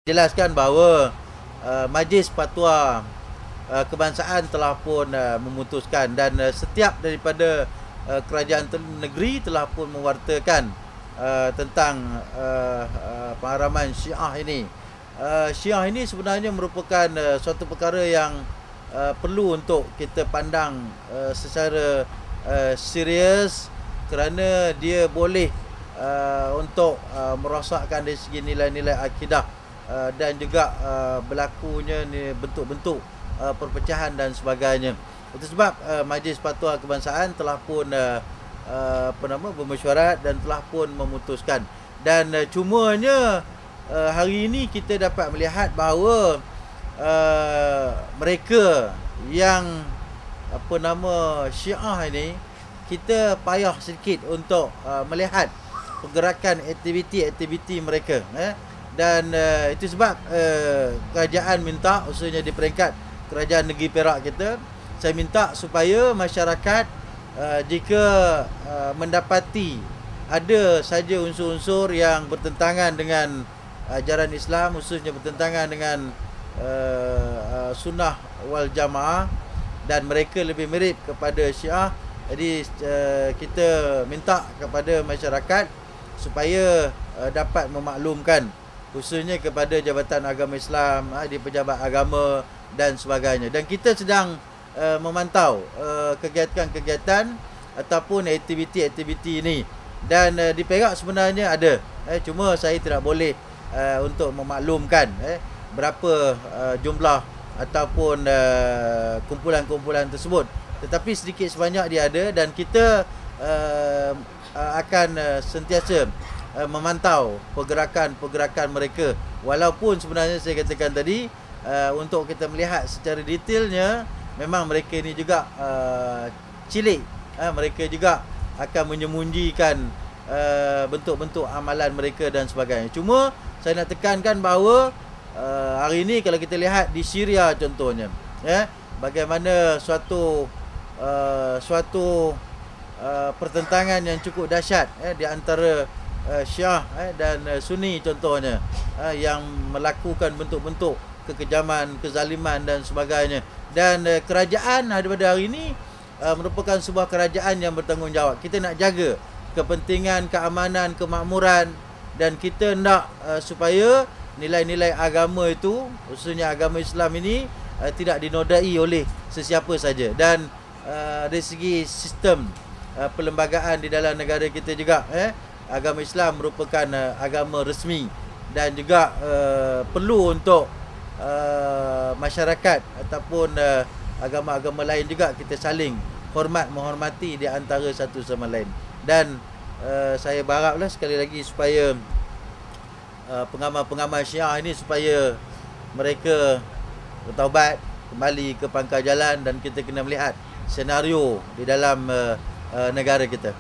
jelaskan bahawa Majlis Fatwa Kebangsaan telah pun memutuskan dan setiap daripada kerajaan negeri telah pun mewartakan tentang pengharaman Syiah ini. Syiah ini sebenarnya merupakan suatu perkara yang perlu untuk kita pandang secara serius, kerana dia boleh untuk merosakkan dari segi nilai-nilai akidah dan juga berlakunya bentuk-bentuk perpecahan dan sebagainya. Itu sebab Majlis Fatwa Kebangsaan telah pun bermesyuarat dan telah pun memutuskan. Dan cumanya hari ini kita dapat melihat bahawa mereka yang Syiah ini, kita payah sedikit untuk melihat pergerakan aktiviti mereka, dan itu sebab kerajaan minta, khususnya di peringkat kerajaan negeri Perak kita, saya minta supaya masyarakat jika mendapati ada saja unsur-unsur yang bertentangan dengan ajaran Islam, khususnya bertentangan dengan sunnah wal jamaah, dan mereka lebih mirip kepada Syiah, jadi kita minta kepada masyarakat supaya dapat memaklumkan, khususnya kepada Jabatan Agama Islam, di pejabat agama dan sebagainya. Dan kita sedang memantau kegiatan-kegiatan ataupun aktiviti-aktiviti ini. Dan di Perak sebenarnya ada, cuma saya tidak boleh untuk memaklumkan berapa jumlah ataupun kumpulan-kumpulan tersebut. Tetapi sedikit sebanyak dia ada, dan kita akan sentiasa memantau pergerakan-pergerakan mereka. Walaupun sebenarnya saya katakan tadi, untuk kita melihat secara detailnya, memang mereka ini juga cilik, mereka juga akan menyembunyikan bentuk-bentuk amalan mereka dan sebagainya. Cuma saya nak tekankan bahawa hari ini kalau kita lihat di Syria contohnya, bagaimana suatu pertentangan yang cukup dahsyat di antara Syiah dan Sunni contohnya, yang melakukan bentuk-bentuk kekejaman, kezaliman dan sebagainya. Dan kerajaan pada hari ini merupakan sebuah kerajaan yang bertanggungjawab. Kita nak jaga kepentingan, keamanan, kemakmuran, dan kita nak supaya nilai-nilai agama itu, khususnya agama Islam ini, tidak dinodai oleh sesiapa saja. Dan dari segi sistem perlembagaan di dalam negara kita juga, agama Islam merupakan agama resmi, dan juga perlu untuk masyarakat ataupun agama-agama lain juga kita saling menghormati di antara satu sama lain. Dan saya berharaplah sekali lagi supaya pengamal-pengamal Syiah ini supaya mereka bertaubat, kembali ke pangkal jalan, dan kita kena melihat senario di dalam negara kita.